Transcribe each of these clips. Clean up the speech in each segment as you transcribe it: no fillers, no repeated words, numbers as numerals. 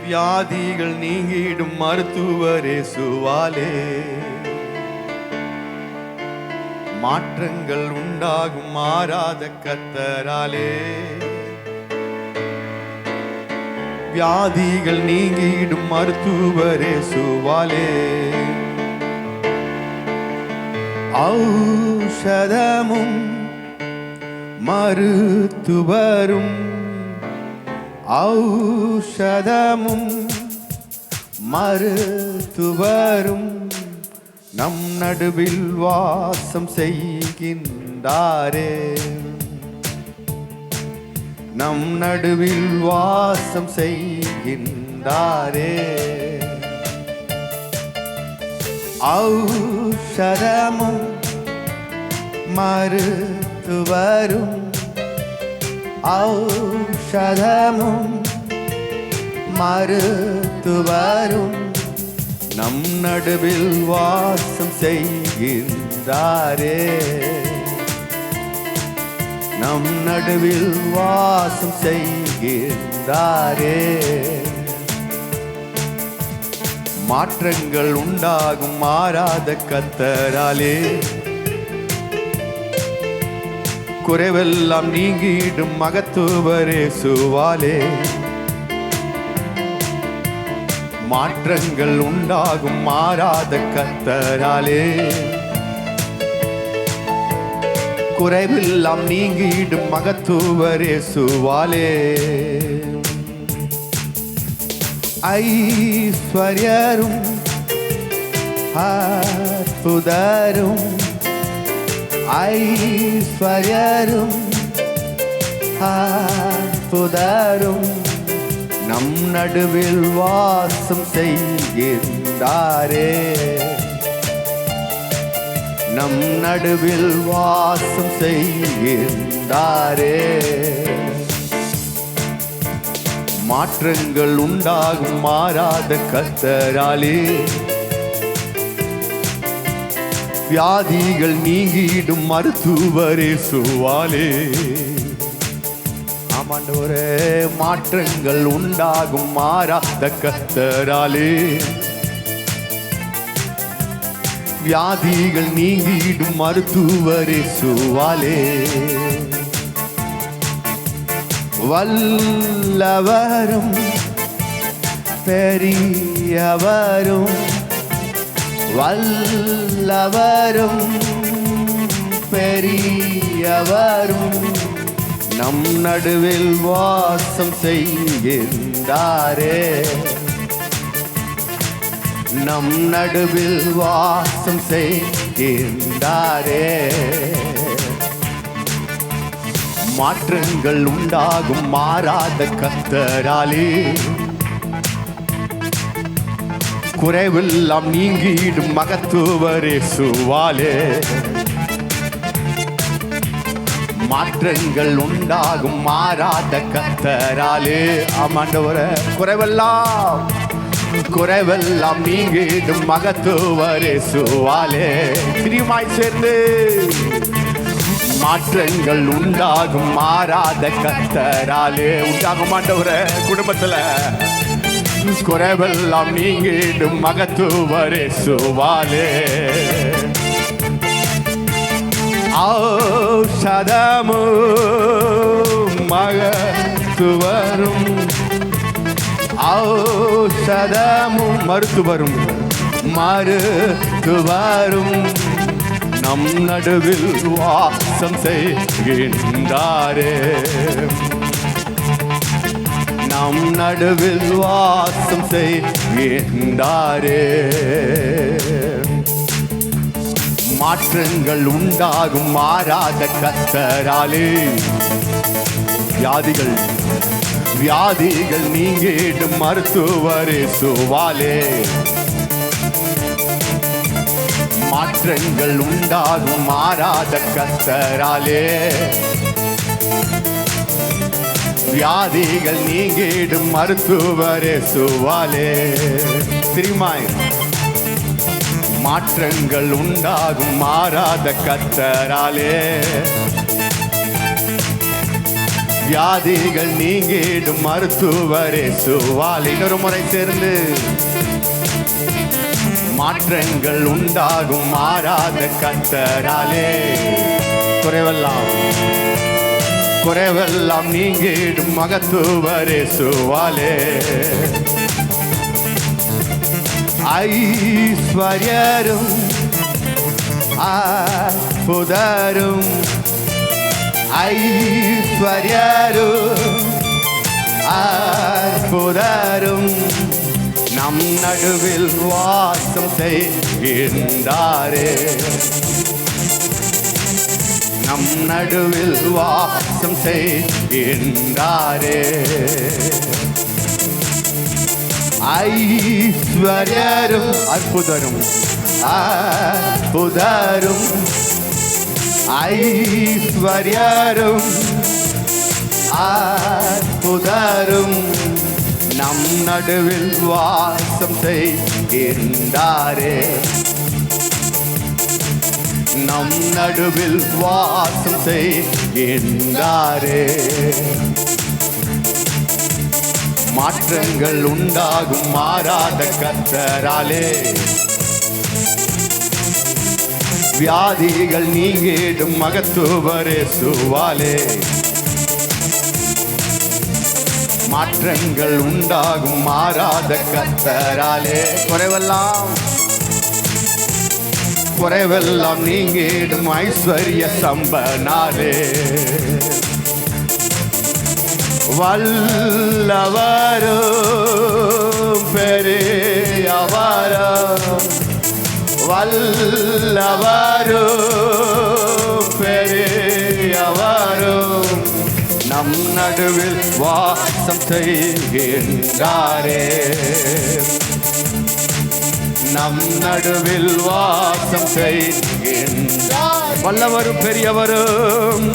வியாதிகள் நீங்கிடும் மருத்துவர் இயேசுவாலே. மாற்றங்கள் உண்டாகும் மாறாத கர்த்தராலே. வியாதிகள் நீங்கிடும் மருத்துவர் இயேசுவாலே. ஔஷதமும் மருத்துவரும் ஔஷதமும் மருத்துவரும் நம் நடுவில் வாசம் செய்கின்றாரே. நம் நடுவில் வாசம் செய்கின்றாரே. ஔஷதமும் மருத்துவரும் ஔஷதமும் மருத்துவரும் நம் நடுவில் வாசம் செய்கின்றாரே. நம் நடுவில் வாசம் செய்கின்றாரே. மாற்றங்கள் உண்டாகும் மாறாத கர்த்தராலே. குறைவெல்லாம் நீங்கிடும் மகத்துவர் இயேசுவாலே. மாற்றங்கள் உண்டாகும் மாறாத கர்த்தராலே. குறைவெல்லாம் நீங்கிடும் மகத்துவர் இயேசுவாலே. ஐஸ்வர்யரும் அற்புதரும் ஐஸ்வர்யரும் அற்புதரும் நம் நடுவில் வாசம் செய்கின்றாரே. நம் நடுவில் வாசம் செய்கின்றாரே. மாற்றங்கள் உண்டாகும் மாறாத கர்த்தராலே. வியாதிகள் நீங்கிடும் மருத்துவர் இயேசுவாலே. ஆமாண்டவரே, மாற்றங்கள் உண்டாகும் மாறாத கர்த்தராலே. வியாதிகள் நீங்கிடும் மருத்துவர் இயேசுவாலே. வல்லவரும் பெரியவரும் வல்லவரும் பெரியவரும் நம் நடுவில் வாசம் செய்கின்றாரே. நம் நடுவில் வாசம் செய்கின்றாரே. மாற்றங்கள் உண்டாகும் மாறாத கர்த்தராலே. குறைவெல்லாம் நீங்கிடும் மகத்துவர் இயேசுவாலே. மாற்றங்கள் உண்டாகும் மாறாத கர்த்தராலே. ஆமாண்டவரே, குறைவெல்லாம் நீங்கிடும் மகத்துவர் இயேசுவாலே. பிரியமாய் சேர்ந்து மாற்றங்கள் உண்டாகும் மாறாத கர்த்தராலே. உண்டாகும் ஆண்டவரே. குடும்பத்துல குறைவெல்லாம் நீங்கிடும் மகத்துவர் இயேசுவாலே. ஔஷதமும் மருத்துவரும் ஔஷதமும் மருத்துவரும் மருத்துவரும் நம் நடுவில் வாசம் செய்கின்றாரே. நம் நடுவில் வாசம் செய்கின்றாரே. மாற்றங்கள் உண்டாகும் மாறாத கர்த்தராலே. வியாதிகள் நீங்கிடும் மருத்துவர் இயேசுவாலே. மாற்றங்கள் உண்டாகும் மாறாத கர்த்தராலே. வியாதிகள் நீங்கிடும் மருத்துவர் இயேசுவாலே. திருமாய் மாற்றங்கள் உண்டாகும் மாறாத கர்த்தராலே. வியாதிகள் நீங்கிடும் மருத்துவர் இயேசுவாலே. இன்னொரு முறை சேர்ந்து மாற்றங்கள் உண்டாகும் மாறாத கர்த்தராலே. குறைவெல்லாம் நீங்கிடும் மகத்துவர் இயேசுவாலே. ஐஸ்வர்யரும் அற்புதரும் ஐஸ்வர்யரும் அற்புதரும் நம் நடுவில் வாசம் செய்கின்றாரே. நம் நடுவில் வாசம் செய்கின்றாரே. ஐஸ்வர்யரும் அற்புதரும் அற்புதரும் ஐஸ்வர்யரும் அற்புதரும் நம் நடுவில் வாசம் செய்கின்றாரே. நம் நடுவில் வாசம் செய்கின்றாரே. மாற்றங்கள் உண்டாகும் மாறாத கர்த்தராலே. வியாதிகள் நீங்கிடும் மகத்துவர் இயேசுவாலே. மாற்றங்கள் உண்டாகும் மாறாத கர்த்தராலே. குறைவெல்லாம் நீங்கிடும் ஐஸ்வர்ய சம்பனாலே. வல்லவரும் பெரியவரும் வல்லவரும் பெரியவரும் நம் நடுவில் வாசம் செய்கின்றாரே. நம் நடுவில் வாசம் செய்கின்றார். வல்லவரும் பெரியவரும்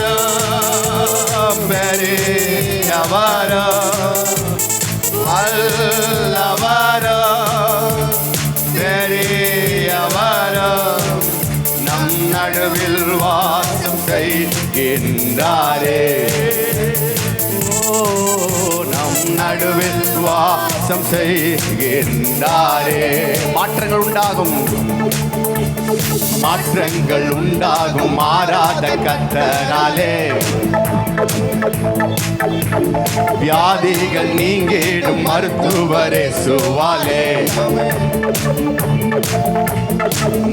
வல்லவரும் பெரியவரும் வல்லவரும் பெரியவரும் நம் நடுவில் வாசம் செய்கின்றாரே. நம் நடுவில் வாசம் செய்கின்றாரே. மாற்றங்கள் உண்டாகும் மாறாத கர்த்தராலே. வியாதிகள் நீங்கிடும் மருத்துவர் இயேசுவாலே.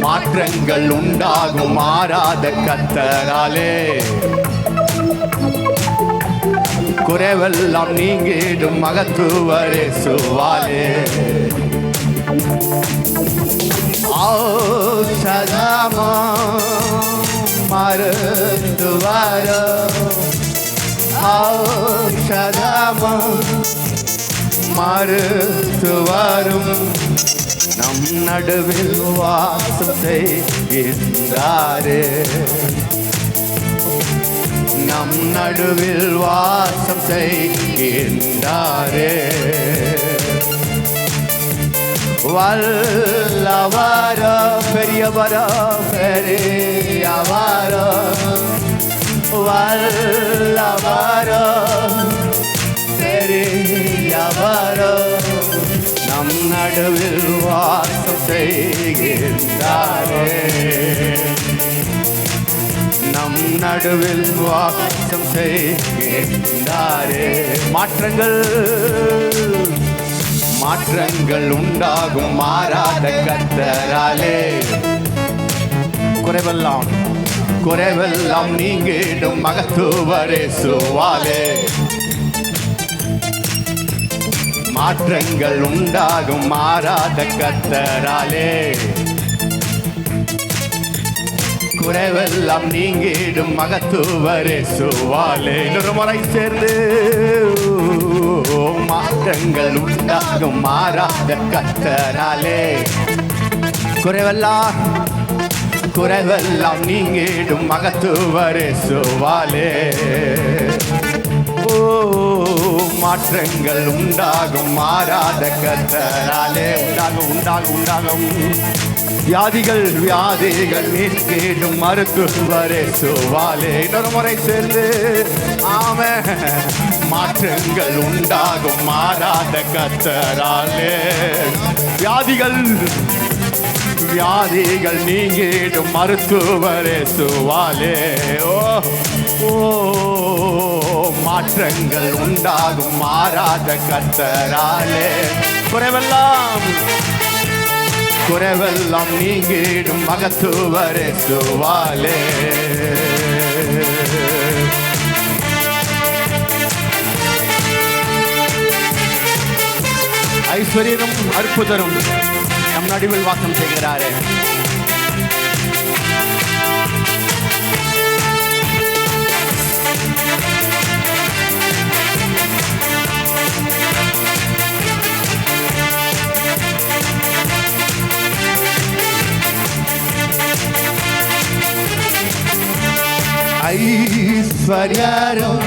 மாற்றங்கள் உண்டாகும் மாறாத கர்த்தராலே. குறைவெல்லாம் நீங்கிடும் மகத்துவர் இயேசுவாலே. ஔஷதமும் மருத்துவரும் ஔஷதமும் மருத்துவரும் நம் நடுவில் வாசம் செய்கின்றாரே. நம் நடுவில் வாசம் செய்கின்றாரே. வல்லவரும் பெரியவரும் பெரியவரும் வல்லவரும் பெரியவரும் நம் நடுவில் வாசம் செய்கின்றாரே. நம் நடுவில் வாசம் செய்கின்றாரே. மாற்றங்கள் உண்டாகும் மாறாத கர்த்தராலே. குறைவெல்லாம் நீங்கிடும் மகத்துவர் இயேசுவாலே. மாற்றங்கள் உண்டாகும் மாறாத கர்த்தராலே. குறைவெல்லாம் நீங்கிடும் மகத்துவர் இயேசுவாலே. இன்னொரு முறை சேர்ந்து மாற்றங்கள் உண்டாகும் மாறாத கர்த்தராலே. குறைவெல்லாம் நீங்கிடும் மகத்துவர் இயேசுவாலே. ஓ மாற்றங்கள் உண்டாகும் மாறாத கர்த்தராலே உண்டாகும் வியாதிகள் நீக்கிடும் மருத்துவரே சுவாலே. இன்னொரு முறை சேர்ந்து ஆமென். மாற்றங்கள் உண்டாகும் மாறாத கர்த்தராலே வியாதிகள் நீங்கிடும் மருத்துவரே சுவாலே. ஓ மாற்றங்கள் உண்டாகும் மாறாத கர்த்தராலே குறைவெல்லாம் நீங்கிடும் மகத்துவரே சுவாலே. ஐஸ்வர்யனும் அற்புதரும் நம் நடுவில் வாசம் செய்கிறாரே. ஐஸ்வர்யரும்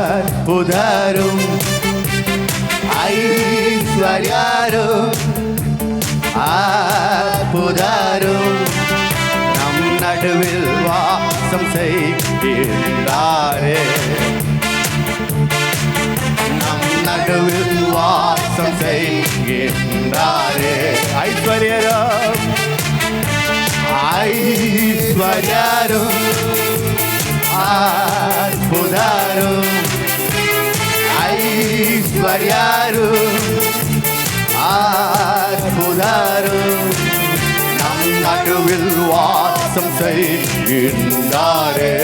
அற்புதரும் அற்புதரும் நம் நடுவில் வாசம் செய்கின்றாரே. நம் நடுவில் வாசம் செய்கின்றாரே. ஐஸ்வர்யரும் அற்புதரும் அற்புதரும் நம் நடுவில் வாசம் செய்கின்றாரே.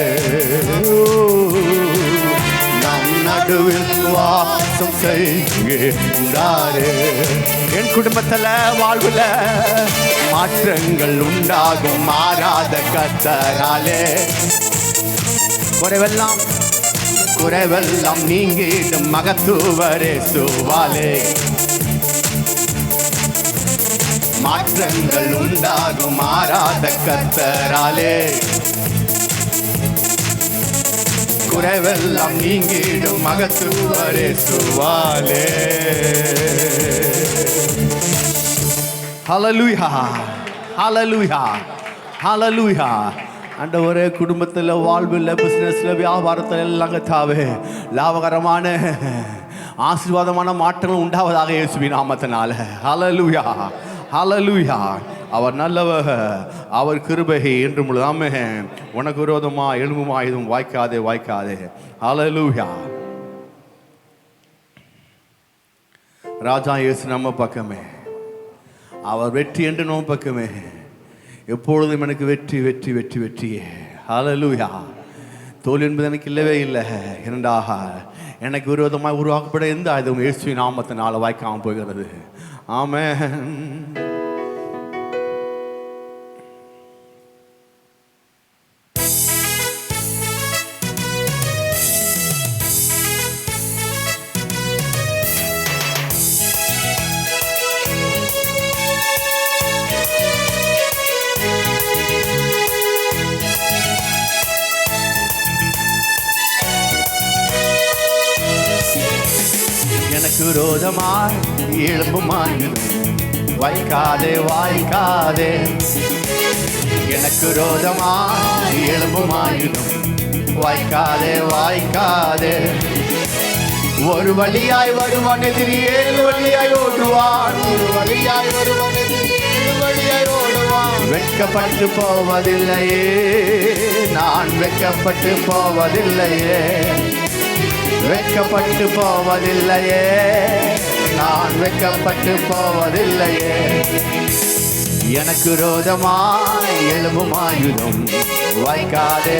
நம் நடுவில் வாசம் செய்கின்றாரே. என் குடும்பத்தில் வாழ்வுல மாற்றங்கள் உண்டாகும் மாறாத கர்த்தராலே குறைவெல்லாம் நீங்கிடும் மகத்துவரே சுவாலே. மாற்றங்கள் உண்டாகும் மாறாத கர்த்தராலே குறைவெல்லாம் நீங்கிடும் மகத்துவரே சுவாலே. ஹல்லேலூயா ஹல்லேலூயா ஹல்லேலூயா. ஆண்டவரே, குடும்பத்தில் வாழ்வில் பிஸ்னஸில் வியாபாரத்தில் எல்லாம் கர்த்தாவே லாபகரமான ஆசீர்வாதமான மாற்றங்கள் உண்டாவதாக இயேசுவின் நாமத்தினால. ஹல்லேலூயா ஹல்லேலூயா. அவர் நல்லவர், அவர் கிருபை என்று முழுதாமே. உனக்கு விரோதமா எழும்புமா எதுவும் வாய்க்காதே. ஹல்லேலூயா. ராஜா இயேசு நம்ம பக்கமே, அவர் வெற்றி என்று நம்ம பக்கமே. எப்பொழுதும் எனக்கு வெற்றி வெற்றி வெற்றி வெற்றியே. ஹல்லேலூயா. தோல்வி என்பது எனக்கு இல்லவே இல்லை. இரண்டாக எனக்கு விரோதமாக உருவாக்கப்பட எந்த ஆயுதம் இயேசுவின் நாமத்தினால வாய்க்காமல் போகிறது. ஆமென். எனக்கு விரோதமாய் எழும்புமாயினும் வாய்க்காதே. எனக்கு விரோதமாய் எழும்புமாயினும் வாய்க்காதே. ஒரு வழியாய் வருவான் எதிரி, ஏழு வழியாய் ஓடுவான். ஒரு வழியாய் வருவான் எதிரி, ஏழு வழியாய் ஓடுவான். வெட்கப்பட்டு போவதில்லையே, நான் வெட்கப்பட்டு போவதில்லையே. வெட்கப்பட்டு போவதில்லையே, நான் வெட்கப்பட்டு போவதில்லையே. எனக்கு விரோதமாய் எழும்பும் ஆயுதம் வாய்க்காதே.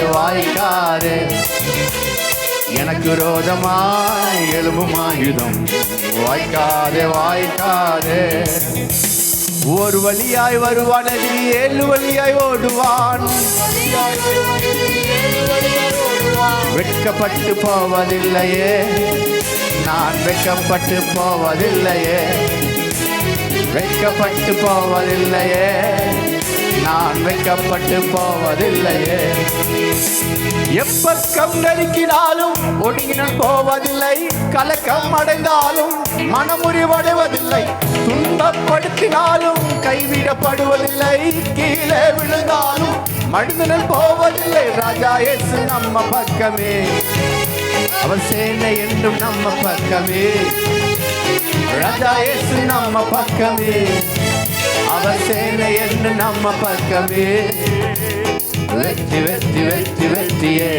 எனக்கு விரோதமாய் எழும்பும் ஆயுதம் வாய்க்காதே. ஒரு வழியாய் வருவான் எதிரி, ஏழு வழியாய் ஓடுவான். வெட்கப்பட்டு போவதில்லையே, நான் வெட்கப்பட்டு போவதில்லையே. வெட்கப்பட்டு போவதில்லையே, நான் வெட்கப்பட்டு போவதில்லையே. எப்பக்கம் நெருக்கினாலும் ஒடுங்கினால் போவதில்லை. கலக்கம் அடைந்தாலும் மனமுறிவடைவதில்லை. துன்பப்படுத்தினாலும் கைவிடப்படுவதில்லை. கீழே விழுந்தாலும் மனிதனில் போவதில்லை. ராஜா இயேசு நம்ம பக்கமே, அவர் சேனை என்றும் நம்ம பக்கமே. ராஜா இயேசு நம்ம பக்கமே, அவர் சேனை என்று நம்ம பக்கமே. வெற்றி வெற்றி வெற்றி வெற்றியே,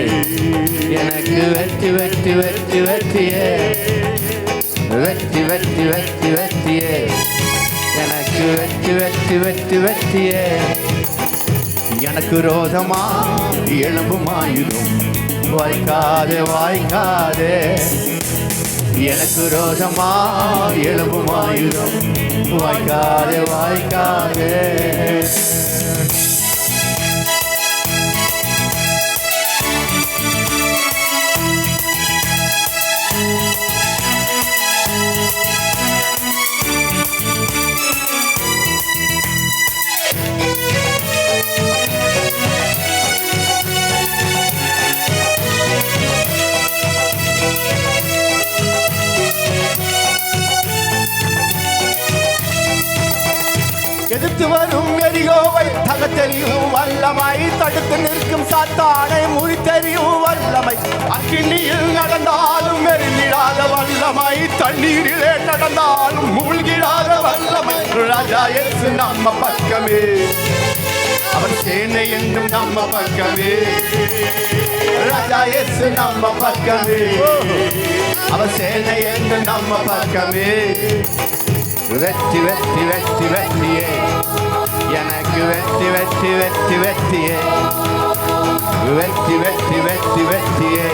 எனக்கு வெற்றி வெற்றி வெற்றி வெற்றியே. வெற்றி வெற்றி வெற்றி வெற்றியே, எனக்கு வெற்றி வெற்றி வெற்றி வெற்றியே. எனக்கு ரோதமா எழும்புமாயுதும் வாய்க்காதே வாய்க்காதே. எனக்கு ரோதமா எழும்புமாயுதும் வாய்க்காதே வாய்க்காதே. எதிர்த்து வரும் எரியோவை தகத்தெறியும் வல்லமை, தடுத்து நிற்கும் சாத்தானை முறித்தெறியும் வல்லமை. அக்கினியில் நடந்தாலும் எரிந்திடாத வல்லமை, தண்ணீரிலே நடந்தாலும் மூழ்கிடாத வல்லமை. ராஜா இயேசு நம்ம பக்கமே, அவர் சேனை என்றும் நம்ம பக்கமே. ராஜா இயேசு நம்ம பக்கமே, அவர் சேனை என்றும் நம்ம பக்கமே. வெற்றி வெற்றி வெற்றி வெற்றியே, எனக்கு வெற்றி வெற்றி வெற்றி வெற்றியே. வெற்றி வெற்றி வெற்றி வெற்றியே,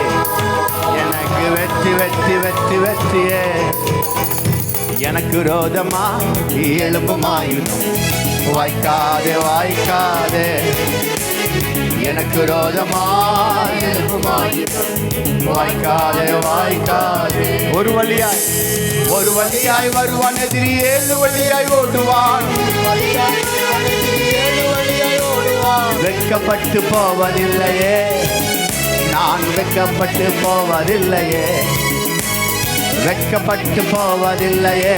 எனக்கு வெற்றி வெற்றி வெற்றி வெற்றியே. எனக்கு ரோதமா எழும்புமாயுதும் வாய்க்காதே வாய்க்காதே. எனக்கு ரோதமா எழும்புமாயுதும் வாய்க்காதே வாய்க்காதே. ஒரு வழியாய் வருவான் எதிரி, 7 வழியாய் ஓடுவான். வெட்கப்பட்டு போவதில்லையே, நான் வெட்கப்பட்டு போவதில்லையே. வெட்கப்பட்டு போவதில்லையே,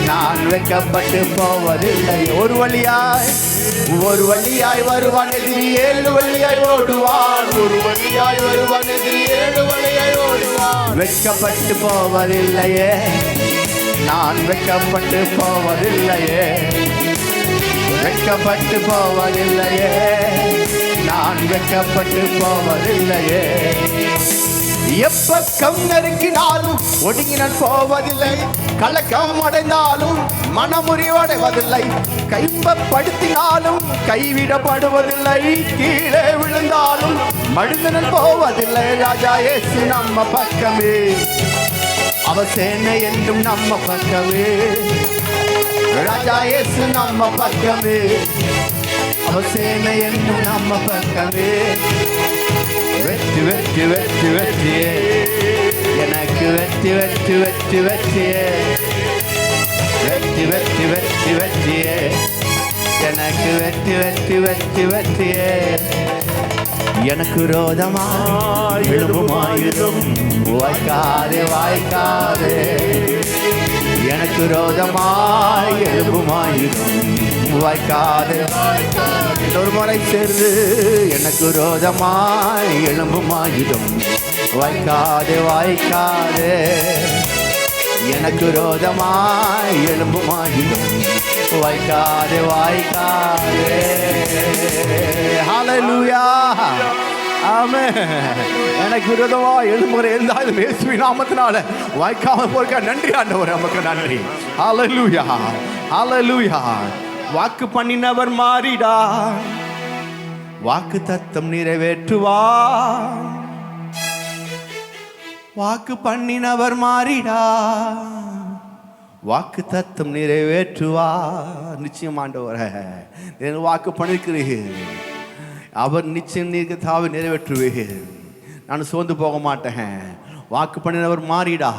நான் வெட்கப்பட்டு போவதில்லையே. ஒரு வழியாய் வருவான் எதிரி, 7 வழியாய் ஓடுவான். ஒரு வழியாய் வருவான் எதிரி, 7 வழியாய் ஓடுவான். வெட்கப்பட்டு போவதில்லையே, நான் வெட்கப்பட்டு போவதில்லையே. வெட்கப்பட்டு போவதில்லையே, நான் வெட்கப்பட்டு போவதில்லையே. எப்பக்கம் நெருக்கினாலும் ஒடுங்கினால் போவதில்லை. கலக்கம் அடைந்தாலும் மனமுறிவடைவதில்லை. கைம்பப்படுத்தினாலும் கைவிடப்படுவதில்லை. கீழே விழுந்தாலும் மனிதனில் போவதில்லை. ராஜா இயேசு நம்ம பக்கமே, அவர் சேனை என்றும் நம்ம பக்கமே. ராஜா இயேசு நம்ம பக்கமே, அவர் சேனை என்றும் நம்ம பக்கமே. வெற்றி வெற்றி வெற்றி வெற்றியே, எனக்கு வெற்றி வெற்றி வெற்றி வெற்றியே. வெற்றி வெற்றி வெற்றி வெற்றியே, எனக்கு வெற்றி வெற்றி வெற்றி வெற்றியே. எனக்கு ரோதமா எழும்புமாயுதும் வாய்க்காதே வாய்க்காதே. எனக்கு ரோதமாய் எழும்புமாயுதும் வாய்க்காதே வாய்க்காதே. ஒரு முறை சேர்ந்து எனக்கு ரோதமாய் எழும்புமாயுதும் வாய்க்காதே வாய்க்காதே. எனக்கு ரோதமாய் எழும்புமாயுதும் வாய்க்காதே வாய்க்காதே. ஹல்லேலூயா, ஆமென். எனக்கு விரோதமா எழுமுறை இருந்தாலும் இயேசுவின் நாமத்தினால வாய்க்காம போறக்க நன்றி ஆண்டவரே, நமக்கு நன்றி. ஹல்லேலூயா, ஹல்லேலூயா. வாக்கு பண்ணினவர் மாறிடா, வாக்கு தத்தம் நிறைவேற்றுவார். வாக்கு பண்ணினவர் மாறிடா, வாக்கு தத்தம் நிறைவேற்றுவார். நிச்சயம் ஆண்டவரே, வாக்கு பண்ணிருக்கிறீர்கள், அவர் நிச்சயம் நீங்க தாவை நிறைவேற்றுவீர்கள். நான் சோர்ந்து போக மாட்டேன். வாக்கு பண்ணினவர் மாறிடா.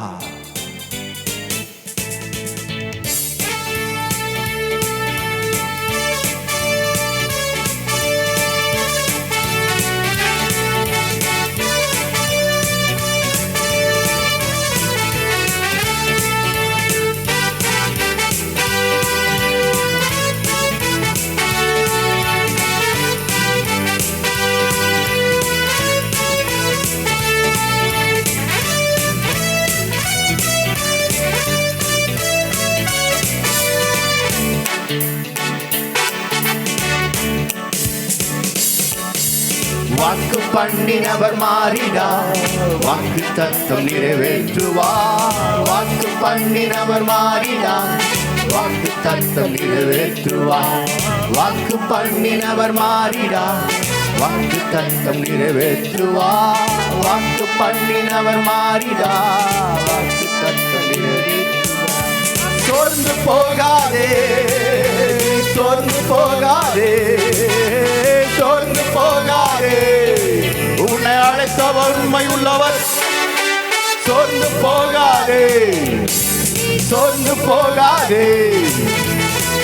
வாக்கு பண்ணினவர் மாறிடார், வாக்கு தத்தம் நிறைவேற்றுவார். வாக்கு பண்ணினவர் மாறிடார், வாக்கு தத்தம் நிறைவேற்றுவார். வாக்கு பண்ணினவர் மாறிடார், வாக்கு தத்தம் நிறைவேற்றுவார். வாக்கு பண்ணினவர் மாறிடார், வாக்கு தத்தம் நிறைவேற்றுவார். சோர்ந்து போகாதே, சோர்ந்து போகாதே, சோர்ந்து போகாதே. உன்னை அழைத்தவர் உண்மை உள்ளவர். சோர்ந்து போகாதே, சோர்ந்து போகாதே,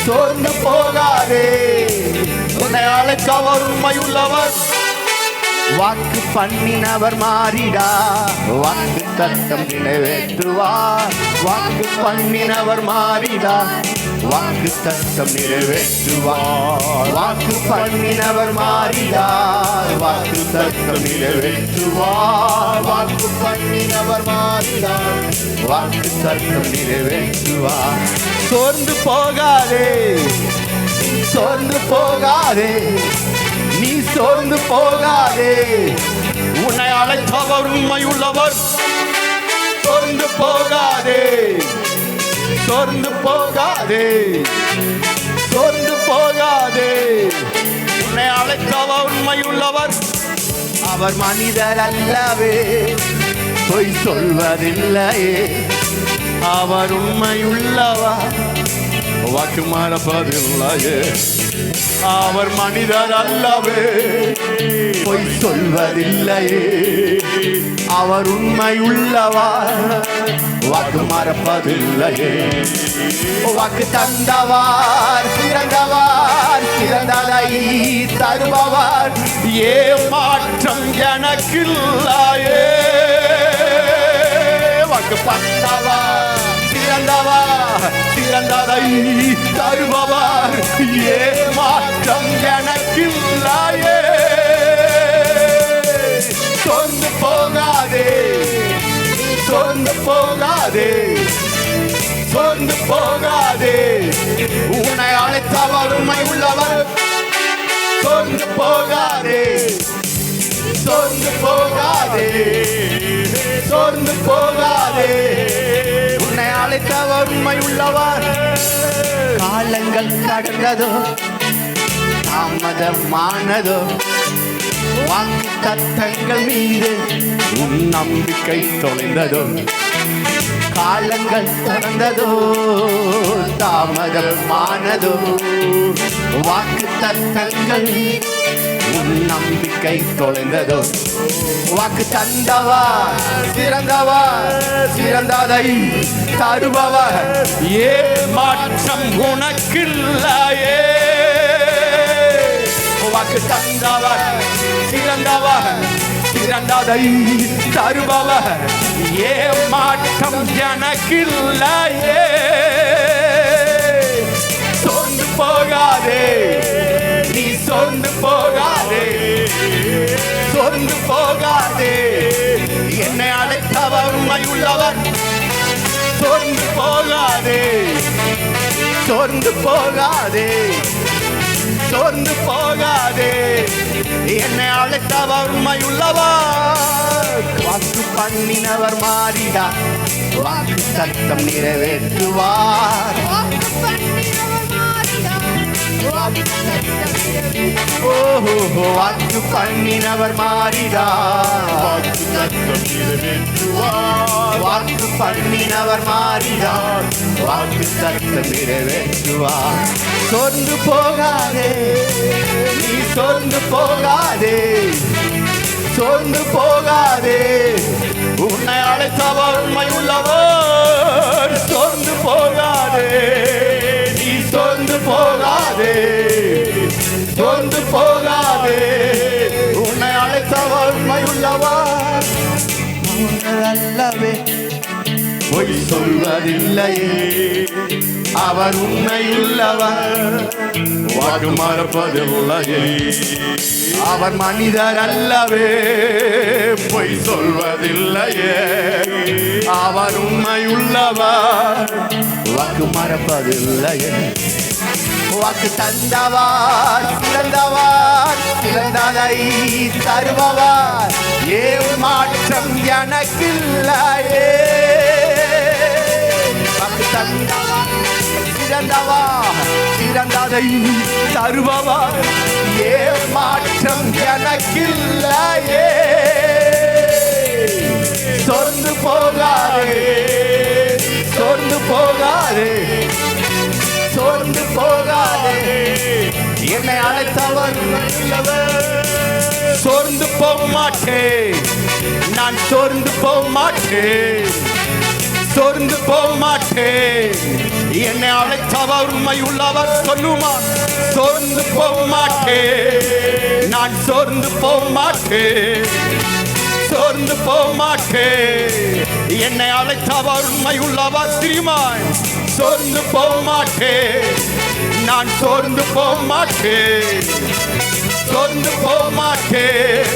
சோர்ந்து போகாதே. உன்னை அழைத்தவர் உண்மை உள்ளவர். வாக்கு பண்ணினவர் மாறிடா, வாக்கு தத்தம் நிறைவேற்றுவார். வாக்கு பண்ணினவர் மாறிடா, வாக்கு தத்தம் நிறைவேற்றுவார். வாக்கு பண்ணினவர் மாறிடா, வாக்கு தத்தம் நிறைவேற்றுவார். வாக்கு பண்ணினவர் மாறிடா, வாக்கு தத்தம் நிறைவேற்றுவார். சோர்ந்து போகாதே, சோர்ந்து போகாதே, நீ சோர்ந்து போகாதே. உன்னை அழைத்தவர் உண்மையுள்ளவர். சோர்ந்து போகாதே, சோர்ந்து போகாதே, சோர்ந்து போகாதே. உன்னை அழைத்தவர் உண்மையுள்ளவர். அவர் மனிதர் அல்லவே, பொய் சொல்வதில்லையே. அவர் உண்மையுள்ளவர், வாக்கு மறப்பதில்லையே. அவர் மனிதர் அல்லவே, பொய் சொல்வதில்லையே. அவர் உண்மையுள்ளவர், வாக்கு மறப்பதில்லையே. வாக்கு தந்தவர் சிறந்தவர், சிறந்ததை தருபவர். ஏமாற்றம் எனக்கில்லையே. வாக்கு தந்தவர் சிறந்தவர், சிறந்ததை தருபவர். ஏமாற்றம் எனக்கில்லையே. சோர்ந்து போகாதே, சோர்ந்து போகாதே, சோர்ந்து போகாதே. உன்னை அழைத்தவர் உண்மை உள்ளவர். சோர்ந்து போகாதே, சோர்ந்து போகாதே, சோர்ந்து போகாதே. உன்னை அழைத்தவர் உண்மை உள்ளவர். காலங்கள் கடந்ததோ, தாமதமானதோ, வாக்கு தத்தங்கள் மீது உன் நம்பிக்கை தொலைந்ததோ. காலங்கள் கடந்ததோ, தாமதமானதோ, வாக்கு தத்தங்கள் உன் நம்பிக்கை தொலைந்ததோ. வாக்கு தந்தவர் சிறந்தவர், சிறந்ததை தருபவர். ஏமாற்றம் உனக்கில்லையே. வாக்கு தந்தவர் சிறந்தவர், சிறந்ததை தருபவர். ஏமாற்றம் எனக்கில்லையே. சோர்ந்து போகாதே, நீ சோர்ந்து போகாதே, சோர்ந்து போகாதே. என்னை அழைத்தவர் உண்மையுள்ளவர். சோர்ந்து போகாதே, சோர்ந்து போகாதே, சோர்ந்து போகாதே. என்னை அழைத்தவர் உண்மையுள்ளவர். வாக்கு பண்ணினவர் மாறிடார், வாக்கு சத்தம் நிறைவேற்றுவார். ஓஹோ, வாக்கு பண்ணினவர் மாறிடார், வாக்கு சத்தம் நிறைவேற்றுவார். வாக்கு பண்ணினவர் மாறிடார், வாக்கு சத்தம் நிறைவேற்றுவார். சோர்ந்து போகாதே, நீ சோர்ந்து போகாதே, சோர்ந்து போகாதே. உன்னை அழைத்தவர் உண்மை உள்ளவர். சோர்ந்து போகாதே, நீ சோர்ந்து போகாதே, சோர்ந்து போகாதே. உன்னை அழைத்தவர் உண்மை உள்ளவர். அல்லவே, பொய் சொல்வதில்லையே. அவர் உண்மையுள்ளவர், வாக்கு மறப்பதில்லையே. அவர் மனிதர் அல்லவே, பொய் சொல்வதில்லையே. அவர் உண்மையுள்ளவர், வாக்கு மறப்பதில்லையே. வாக்கு தந்தவர் சிறந்தவர், சிறந்ததை தருபவர், ஏமாற்றம் எனக்கில்லையே. வாக்கு தந்தவர் சிறந்தவர், சிறந்ததை தருபவர், ஏமாற்றம் எனக்கில்லையே. சொர்ந்து போகாதே, சொர்ந்து போகாதே, சொர்ந்து போகாதே, என்னை அழைத்தவர் சொர்ந்து போக மாட்டேன், நான் சொர்ந்து போக மாட்டேன், சொர்ந்து போக மாட்டேன், என்னை அழைத்தவர் உண்மை உள்ளவர் சொல்லுமா. சொர்ந்து போக மாட்டேன், நான் சொர்ந்து போக மாட்டேன், சொர்ந்து போக மாட்டேன், என்னை அழைத்தவர் உண்மை உள்ளவர் தெரியுமா. சொர்ந்து போக மாட்டேன், நான் சொர்ந்து போக மாட்டேன், சொர்ந்து போக மாட்டேன்,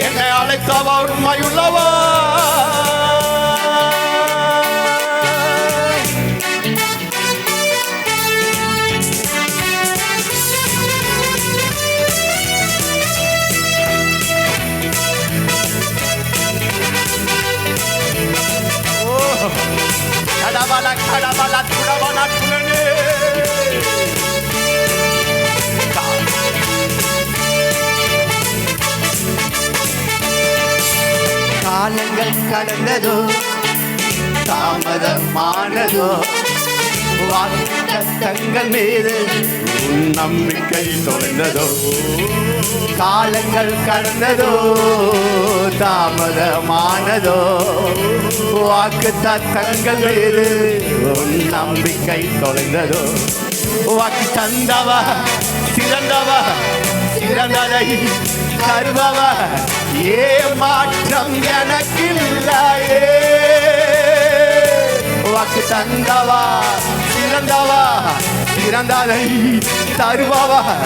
என்னை அழைத்தவர் உண்மை உள்ளவர். கடபல கடபல துடவன துணனே. காலங்கள் கடந்ததோ, தாமதமானதோ, வாக்குத்தத்தங்கள் மீது நம்பிக்கை தொலைந்ததோ. காலங்கள் கடந்ததோ, தாமதமானதோ, வாக்குத்தத்தங்கள் மீது நம்பிக்கை தொலைந்ததோ. வாக்கு தந்தவர் சிறந்தவர், சிறந்ததை தருபவர், ஏமாற்றம் எனக்கில்லையே. வாக்கு தந்தவர் சிறந்தவர், சிறந்ததை தருபவர்,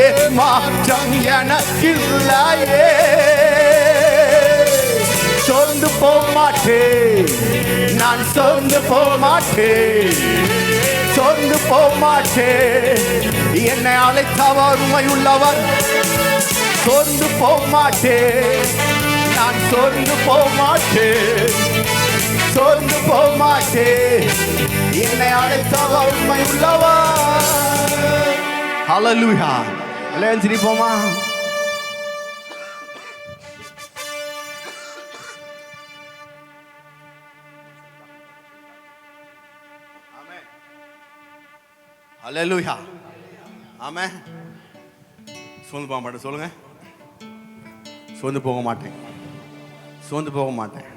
ஏமாற்றம் எனக்கில்லையே. சொர்ந்து போக மாட்டேன், நான் சொர்ந்து போக மாட்டேன், சொர்ந்து போக மாட்டேன், என்னை அழைத்தவர் உண்மை உள்ளவர். சொர்ந்து போக மாட்டேன், நான் சொர்ந்து போக மாட்டேன், சொர்ந்து போக மாட்டேன், என்னை அழைத்தவர் உண்மை உள்ளவர். ஹல்லேலூயா. எல்லாம் சிரிப்போமா? ஹல்லேலூயா. ஆமென். சோர்ந்து போக மாட்டேன் சொல்லுங்க. சோர்ந்து போக மாட்டேன், சோர்ந்து போக மாட்டேன்.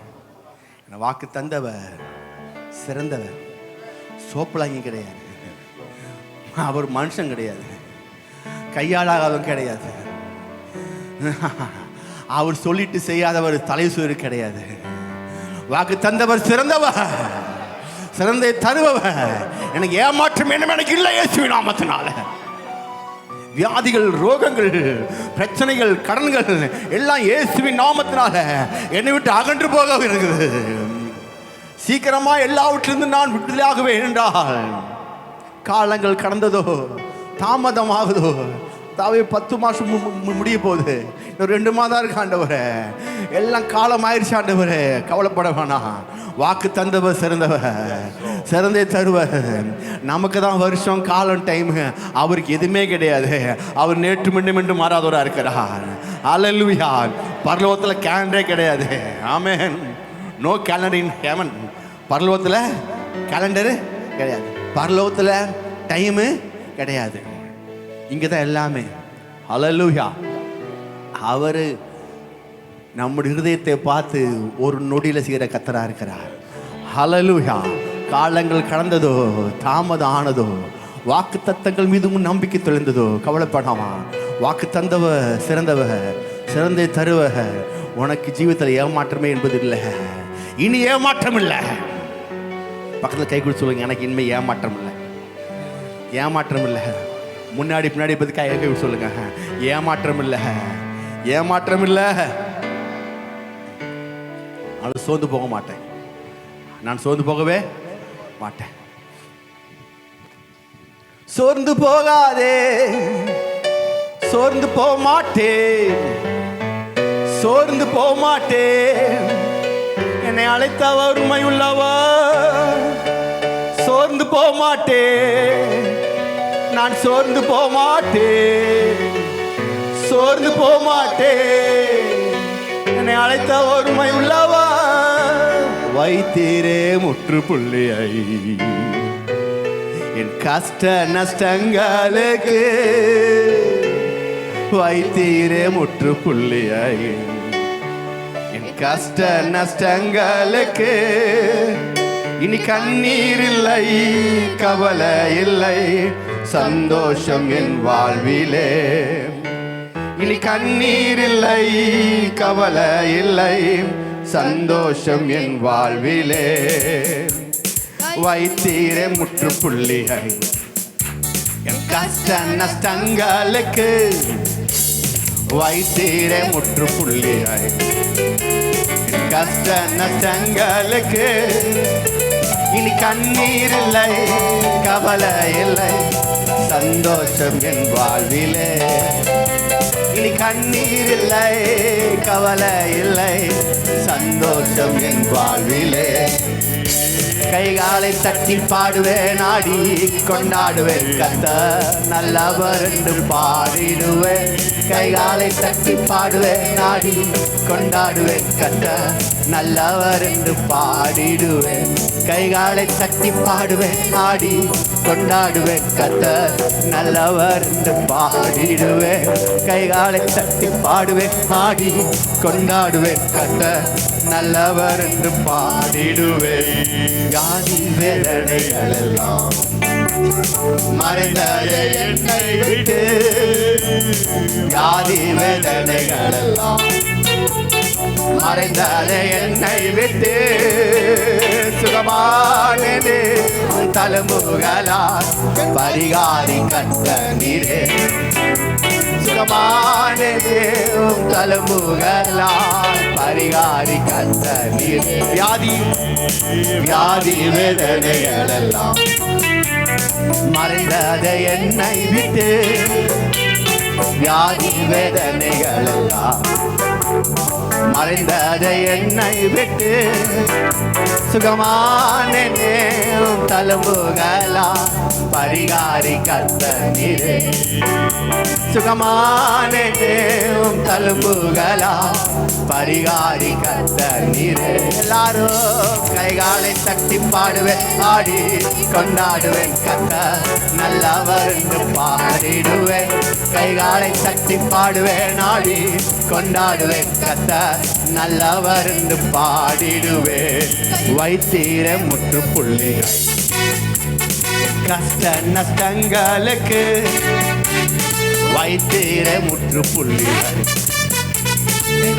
என்னை வாக்கு தந்தவர் சிறந்தவர், சோப்பலாங்கி கிடையாது, அவர் மனுஷன் கிடையாது, கையாளாதவர் கிடையாது, அவர் சொல்லிட்டு செய்யாதவர் தலைசூறு கிடையாது. வாக்கு தந்தவர் சிறந்தவர், சிறந்த தருபவர், எனக்கு ஏமாற்றம் என்ன எனக்கு இல்லை இயேசுவின் நாமத்தினால. வியாதிகள், ரோகங்கள், பிரச்சனைகள், கடன்கள் எல்லாம் இயேசுவின் நாமத்தினால என்னை விட்டு அகன்று போக இருக்குது. சீக்கிரமா எல்லாவற்றிலிருந்து நான் விடுதலையாகுவேன் என்றால். காலங்கள் கடந்ததோ, தாமதமாகுதோ, தாவே 10 மாசம் முடிய போகுது, இன்னும் 2 மாதம் இருக்கு ஆண்டவரே, எல்லாம் காலம் ஆயிடுச்சு ஆண்டவரே, கவலைப்பட வேணாம். வாக்கு தந்தவர் சிறந்தவர், சிறந்தே தருவர். நமக்கு தான் வருஷம், காலம், டைம், அவருக்கு எதுவுமே கிடையாது. அவர் நேற்று மீண்டும் மீண்டும் மாறாதவராக இருக்கிறார். அல்லேலூயா. பரலோகத்தில் கேலண்டரே கிடையாது. Amen. No calendar in heaven. பரலோகத்தில் கேலண்டரு கிடையாது, பரலோகத்தில் டைமு கிடையாது. இங்கே தான் எல்லாமே. அல்லேலூயா. அவர் நம்முடைய இருதயத்தை பார்த்து ஒரு நொடியில் செய்கிற கர்த்தராக இருக்கிறார். அல்லேலூயா. காலங்கள் கடந்ததோ, தாமதம் ஆனதோ, வாக்கு தத்தங்கள் மீதும் நம்பிக்கை தொலைந்ததோ, கவலைப்படாமா. வாக்கு தந்தவர் சிறந்தவர், சிறந்தே தருவர். உனக்கு ஜீவிதத்தில் ஏமாற்றமே என்பது இல்லை, இனி ஏமாற்றம் இல்லை. பக்கத்தில் கை கொடுத்து சொல்லுங்க, எனக்கு இனிமே ஏமாற்றம் இல்லை, ஏமாற்றம் இல்லை. முன்னாடி பின்னாடி பற்றி கை சொல்லுங்க, ஏமாற்றம் இல்லை, ஏமாற்றம் இல்லை. அது சோர்ந்து போக மாட்டேன், நான் சோர்ந்து போகவே மாட்டேன். சோர்ந்து போகாதே, சோர்ந்து போக மாட்டேன், சோர்ந்து போக மாட்டேன். என்னை அழைத்தவர் உண்மையுள்ளவர். சோர்ந்து போக மாட்டேன், நான் சோர்ந்து போக மாட்டேன், சோர்ந்து போக மாட்டேன். என்னை அழைத்தவர் உண்மையுள்ளவர். வைத்தீரே முற்றுப்புள்ளியை என் கஷ்ட நஷ்டங்களுக்கு. வைத்தீரே முற்றுப்புள்ளியை என் கஷ்ட நஷ்டங்களுக்கு. இனி கண்ணீர் இல்லை, கவலை இல்லை, சந்தோஷம் என் வாழ்விலே. இனி கண்ணீர் இல்லை, கவலை இல்லை, சந்தோஷம் என் வாழ்விலே. வைத்தீரே முற்றுப்புள்ளியை என் கஷ்ட நஷ்டங்களுக்கு. வைத்தீரே முற்றுப்புள்ளியை என் கஷ்ட நஷ்டங்களுக்கு. இனி கண்ணீர் இல்லை, கவலை இல்லை, சந்தோஷம் என் வாழ்விலே. இனி கண்ணீர் இல்லை, கவலை இல்லை, சந்தோஷம் என் வாழ்விலே. கைகாலை தட்டி பாடுவேன், ஆடி கொண்டாடுவேன், கர்த்தர் நல்லவர் என்று பாடிடுவேன். கைகாலை தட்டி பாடுவேன், ஆடி கொண்டாடுவேன், கர்த்தர் நல்லவர் என்று பாடிடுவேன். கைகாலை தட்டி பாடுவேன், ஆடி கொண்டாடுவேன், கர்த்தர் நல்லவர் என்று பாடிடுவேன். கைகாலை தட்டி பாடுவேன், ஆடி கொண்டாடுவேன், கர்த்தர் நல்லவர் என்று பாடிடுவேன். வியாதி வேதனைகள் எல்லாம் மறைந்ததே என்னை விட்டு. வியாதி வேதனைகள் எல்லாம் மறைந்ததே என்னை விட்டு. சுகமானதே தழும்புகளால் பரிகாரி கட்ட நீரே. சுகமானதே தழும்புகளால் பரிகாரி கட்ட நீரே. வியாதி வியாதி வேதனைகள் எல்லாம் மறைந்ததை என்னை விட்டு. வியாதி வேதனைகள் எல்லாம் மறைந்ததை என்னை விட்டு. சுகமான தழும்புகளா பரிகாரி கத்த நீரே. சுகமான தழும்புகளா பரிகாரி கத்த நீரே. எல்லாரும் கைகாலை தட்டி பாடுவேன், ஆடி கொண்டாடுவேன், கத்த நல்லவர் என்று பாடிடுவேன். கைகாலை தட்டி பாடுவேன், ஆடி கொண்டாடுவேன், கத்த நல்லவர் என்று பாடிடுவேன். வைத்தீர முற்றுப்புள்ளிகள் கஷ்ட நஷ்டங்களுக்கு. வைத்தீர முற்றுப்புள்ளிகள்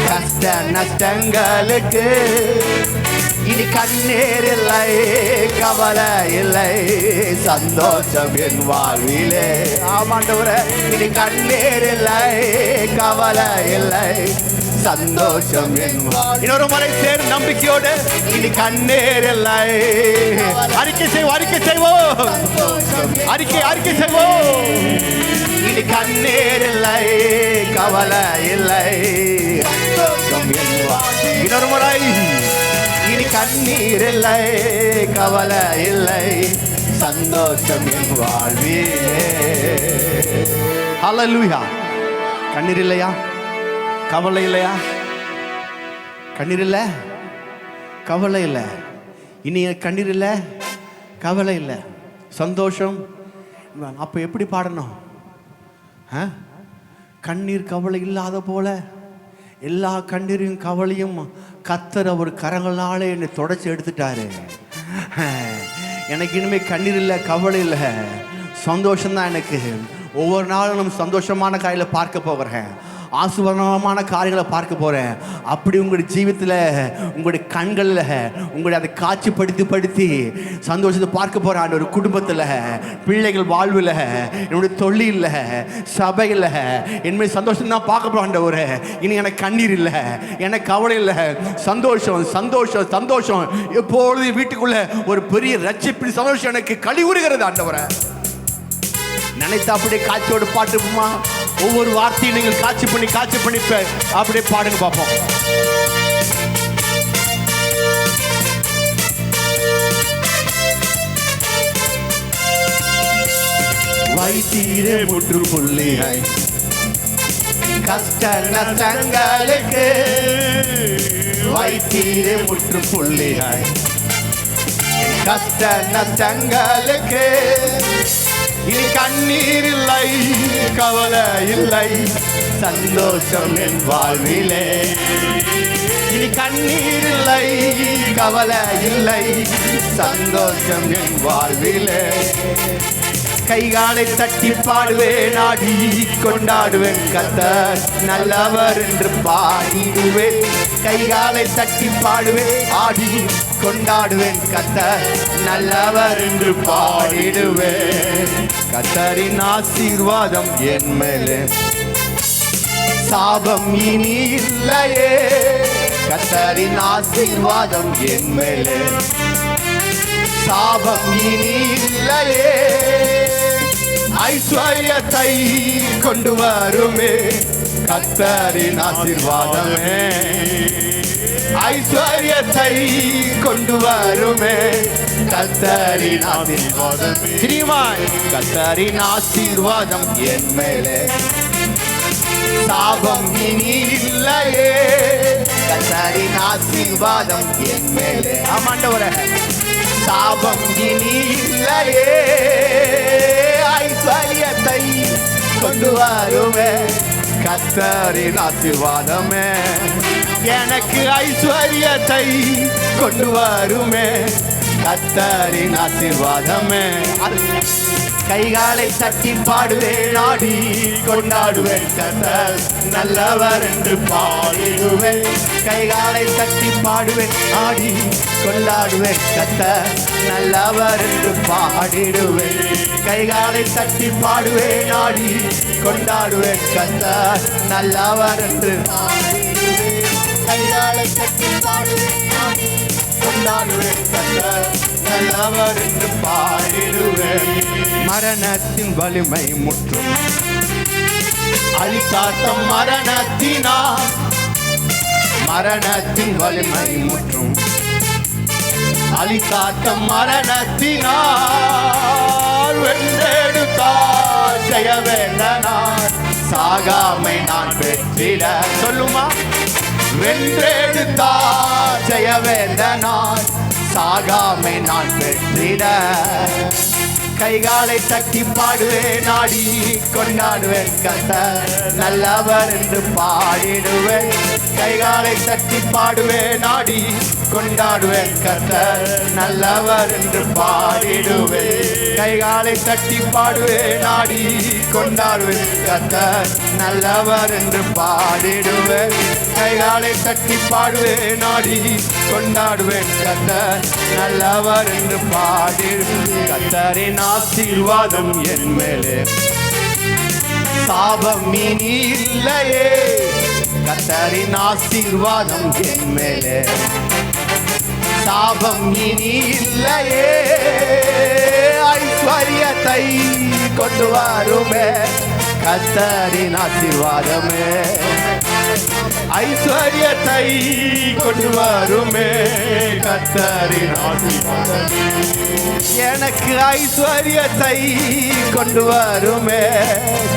கஷ்ட நஷ்டங்களுக்கு. இனி கண்ணீர் இல்லை, கவலை இல்லை, சந்தோஷம் என் வாழ்விலே. ஆமாண்டவரே, இனி கண்ணீர் இல்லை, கவலை இல்லை, சந்தோஷம் என் வாழ்வில். இன்னொரு முறை சேரும் நம்பிக்கையோடு இனி கண்ணீர் இல்லை. அறிக்கை செய்வோம், அறிக்கை செய்வோம், அறிக்கை செய்வோம். இனி கண்ணீர் இல்லை, கவலை இல்லை, சந்தோஷம் என் வாழ்வில். இன்னொரு முறை இனி கண்ணீர் இல்லை, கவலை இல்லை, சந்தோஷம் என் வாழ்விலே. ஹல்லேலூயா. கண்ணீர் இல்லையா, கவலை இல்லையா? கண்ணீர் இல்லை, கவலை இல்லை. இனி கண்ணீர் இல்லை, கவலை இல்லை, சந்தோஷம். அப்போ எப்படி பாடணும்? கண்ணீர் கவலை இல்லாத போல எல்லா கண்ணீரையும் கவலையும் கர்த்தர் அவர் கரங்களாலே என்னை தொடச்சி எடுத்துட்டாரு. எனக்கு இனிமேல் கண்ணீர் இல்லை, கவலை இல்லை, சந்தோஷம்தான். எனக்கு ஒவ்வொரு நாளும் சந்தோஷமான காரியங்களை பார்க்க போகிறேன், ஆசீர்வாதமான காரியங்களை பார்க்க போகிறேன். அப்படி உங்களுடைய ஜீவித்தில், உங்களுடைய கண்களில் உங்களுடைய அதை காட்சிப்படுத்தி சந்தோஷத்தை பார்க்க போகிறேன். ஒரு குடும்பத்தில், பிள்ளைகள் வாழ்வில், என்னுடைய தொழிலில், சபையில் என்னுடைய சந்தோஷம் தான் பார்க்க போகிறேன். ஒரு இனி எனக்கு கண்ணீர் இல்லை, எனக்கு கவலை இல்லை, சந்தோஷம் சந்தோஷம் சந்தோஷம். எப்பொழுது வீட்டுக்குள்ள ஒரு பெரிய ரட்சிப்பின் சந்தோஷம் எனக்கு கழிவுறுகிறது. ஆண்டவரே, நினைத்து அப்படியே காட்சியோடு பாட்டுமா. ஒவ்வொரு வார்த்தையும் நீங்கள் காட்சி பண்ணி அப்படியே பாடுங்க பார்ப்போம். வைத்தீரே முற்றுப்புள்ளியாய் கஷ்ட நஷ்டங்களுக்கு, வைத்தீரே முற்றுப்புள்ளியாய் கஷ்ட நஷ்டங்களுக்கு. இனி கண்ணீர் இல்லை, கவலை இல்லை, சந்தோஷம் என் வாழ்விலே. இனி கண்ணீர் இல்லை, கவலை இல்லை, சந்தோஷம் என் வாழ்விலே. கைகாலை தட்டி பாடுவேன், ஆடி கொண்டாடுவேன், கர்த்தர் நல்லவர் என்று பாடிடுவேன். கைகாலை தட்டி பாடுவேன், ஆடி கொண்டாடுவேன், கர்த்தர் நல்லவர் என்று பாடிடுவேன். கர்த்தரின் ஆசீர்வாதம் என் மேலே, சாபம் இனி இல்லையே. கர்த்தரின் ஆசீர்வாதம் என் மேலே, சாபம் இனி இல்லையே. ஐஸ்வர்யத்தை கொண்டு வருமே கர்த்தரின் ஆசீர்வாதமே. ஐஸ்வர்யத்தை கொண்டு வருமே கர்த்தரின் ஆசீர்வாதமே. ஸ்ரீமான் கர்த்தரின் ஆசீர்வாதம் என் மேலே, சாபம் இனி இல்லையே. கர்த்தரின் ஆசீர்வாதம் என் மேலே, ஆமாண்டவரே, சாபம் இனி இல்லையே. ஐஸ்வர்யத்தை கொண்டு வருமே கர்த்தரின் ஆசீர்வாதமே. எனக்கு ஐஸ்வர்யத்தை கொண்டு வருமே கர்த்தரின் ஆசீர்வாதமே. கைகாலை தட்டி பாடுவேன், ஆடி கொண்டாடுவேன், கர்த்தர் நல்லவர் என்று பாடிடுவேன். கைகாலை தட்டி பாடுவேன், ஆடி கொண்டாடுவேன், கர்த்தர் நல்லவர் என்று பாடிடுவேன். கைகாலை தட்டி பாடுவேன், ஆடி கொண்டாடுவேன், கர்த்தர் நல்லவர் என்று பாடிடுவேன். கைகாலை தட்டி பாடுவேன், ஆடி கொண்டாடுவேன், கர்த்தர் நல்லவர் என்று பாடிடுவேன். மரணத்தின் வலிமை முற்றும் அழிக்காட்டும் மரணத்தினால், மரணத்தின் வலிமை முற்றும் அழிக்காட்டும் மரணத்தினால். வென்றெடுத்தார் செய்ய வேண்டனார், சாகாமை நான் பெற்றிட. சொல்லுமா, வென்றெடுத்தார் செய்ய வேண்டனார், சாகாமை நான் பெற்றிட. கைகாலை தட்டி பாடுவேன், ஆடி கொண்டாடுவேன், கர்த்தர் நல்லவர் என்று பாடிடுவேன். கைகாலை தட்டி பாடுவேன், ஆடி கொண்டாடுவேன், கர்த்தர் நல்லவர் என்று பாடிடுவேன். கைகாலை தட்டி பாடுவேன், ஆடி கொண்டாடுவேன், கர்த்தர் நல்லவர் என்று பாடிடுவேன். கைகாலை தட்டி பாடுவேன், ஆடி கொண்டாடுவேன், கர்த்தர் நல்லவர் என்று பாடிடுவேன். கர்த்தரின் ஆசீர்வாதம் என் மேலே, சாபம் இனி இல்லையே. கர்த்தரின் ஆசீர்வாதம் என் மேலே, சாபம் இனி இல்லையே. ஐஸ்வர்யத்தை கொண்டு வருமே கர்த்தரின் ஆசீர்வாதமே. ஐஸ்வர்யத்தை கொண்டு வருமே கர்த்தரின் ஆசீர்வாதமே. எனக்கு ஐஸ்வர்யத்தை கொண்டு வருமே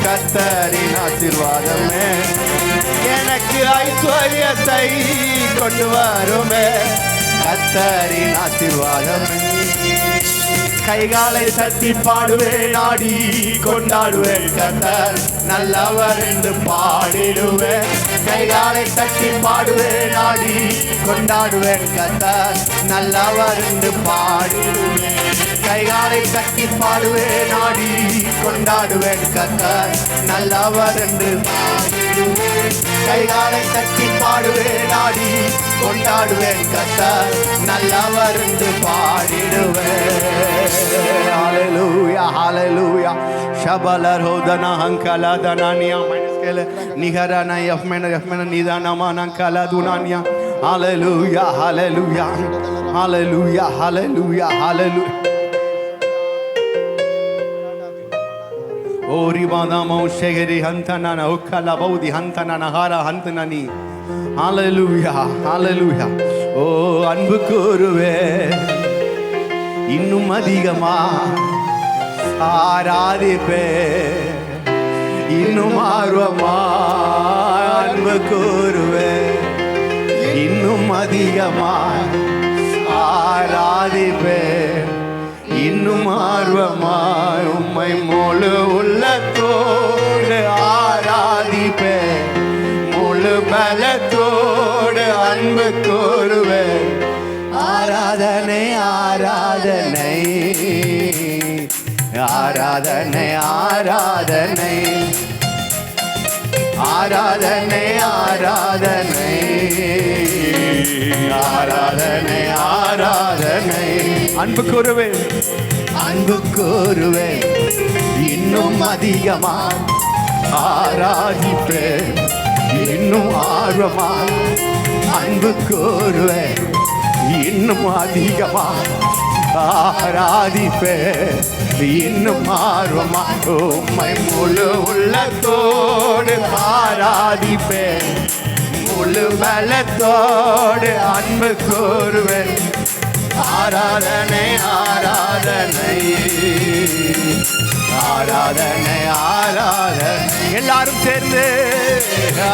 கர்த்தரின் ஆசீர்வாதமே. எனக்கு ஐஸ்வர்யத்தை கொண்டு வருமே கர்த்தரின் ஆசீர்வாதமே. கைகாலை தட்டி பாடுவேன், ஆடி கொண்டாடுவேன், கர்த்தர் நல்லவர் என்று பாடிடுவேன். கைகாலை தட்டி பாடுவேன், ஆடி கொண்டாடுவேன், கர்த்தர் நல்லவர் என்று பாடிடுவேன். கைகாலை தட்டி பாடுவேன், ஆடி கொண்டாடுவேன், கர்த்தர் நல்லவர் என்று பாடிடுவேன். கைகாலை தட்டி பாடுவேன், ஆடி கொண்டாடுவேன், கர்த்தர் நல்லவர் என்று பாடிடுவேன். Hallelujah, hallelujah. Shabalar hodana hankala danania maniskele niharana yafmena nidana manankala dunania. Hallelujah, hallelujah, hallelujah, hallelujah, hallelujah. ஓரி பாதாமோ ஷெகரி ஹந்தனான உக்கல பௌதி ஹந்தனான ஹாரா ஹந்தனனி. ஹalleluya ஹalleluya. ஓ அன்பு கூறுவே இன்னும் அதிகமா ஆராதிப்பே இன்னும் ஆர்வமா அன்பு கூறுவே இன்னும் அதிகமா ஆராதிப்பே இன்னும் ஆர்வமாய் உம்மை முழு உள்ளத்தோடு ஆராதிப்பே முழு பலத்தோடு அன்பு கூறுவே. ஆராதனை ஆராதனை ஆராதனை ஆராதனை ஆராதனை ஆராதனை ஆராதனை ஆராதனை. அன்பு கூறுவேன் அன்பு கூறுவேன் இன்னும் அதிகமா ஆராதிப்பேன் இன்னும் ஆர்வமா அன்பு கூறுவேன் இன்னும் அதிகமா ஆராதிப்பேன் இன்னும் ஆர்வமா உம்மை முழு உள்ளத்தோடு ஆராதிப்பேன் முழு பலத்தோடு அன்பு கூறுவேன். ஆராதனை ஆராதனை ஆராதனை ஆராதனை. எல்லாரும் சேர்ந்து